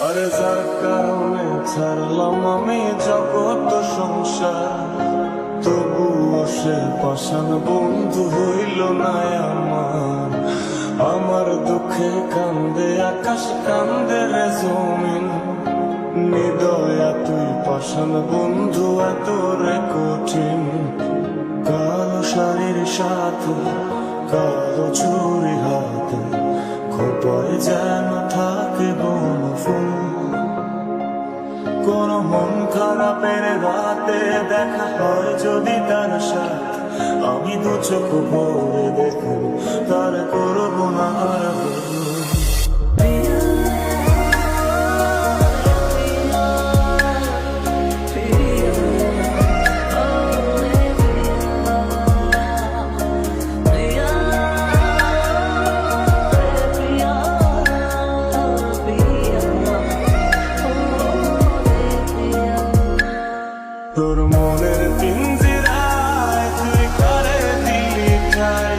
আরে যার কারণে ছাড়লাম আমি জগৎ সংসার, তবুও সে পাষাণ বন্ধু হইল না আমার। আমার দুঃখে কান্দে আকাশ, কান্দে রে জমিন, নিদয়া তুই পাষাণ বন্ধু এত রে কঠিন। কালো শাড়ির সাথে কালো চুরি হাতে, খোপায় যেন থাকে বনফুল। কোন মন খারাপের রাতে দেখা হয় যদি তার সাথে, আমি দু চোখ ভরে দেখব তার করবো না আর ভুল। তোর মনের পিঞ্জিরায় তুই কারে দিলি ঠাই,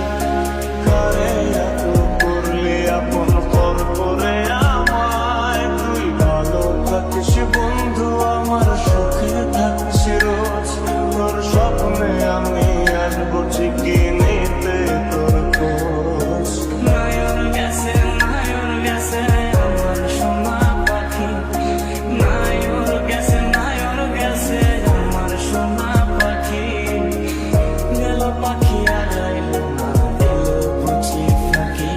কারে এত করলি আপন পর করে আমায়। তুই ভালো থাকিস বন্ধু, আমার সুখে থাকিস রোজ। তোর স্বপ্নে আমি আসবো ঠিকই নিতে তোর খোঁজ। নয়ন গেছে আমার সোনা পাখি, নয়ন গেছে আমার সোনা পাখি। গেল পাখি আর আইল না, এলো বুঝি ফাঁকি।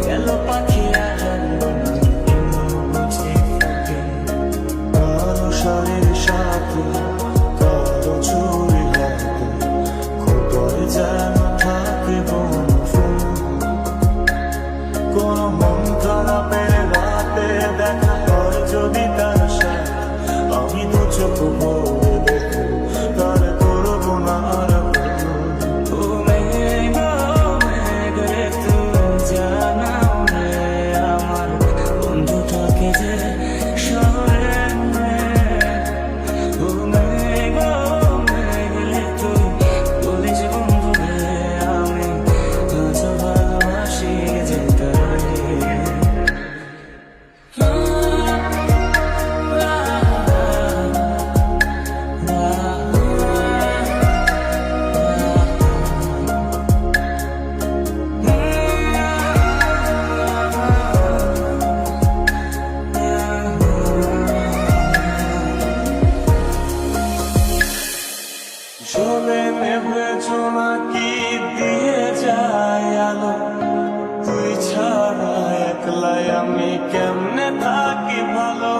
গেল পাখি আর আইল না, এলো বুঝি ফাঁকি। কালো শাড়ির সাথে কালো চুরি হাতে, খোপায় যেন থাকে বনফুল। কোন মন খারাপের রাতে দেখা হয় যদি তার সাথে, আমি দু চোখ ভরে দেখব তার করবো না আর ভুল। ও মেঘ রে তুমি জানাও রে, আমার বন্ধুটাকে যে শহরে। ও মেঘ রে তুই বলিস বন্ধু রে, আমি আজ ভালোবাসি যে তারে। চলে নেবে জোনাকি দিয়ে যায় আলো, তুই ছাড়া একলাই আমি কেমনে থাকি ভালো।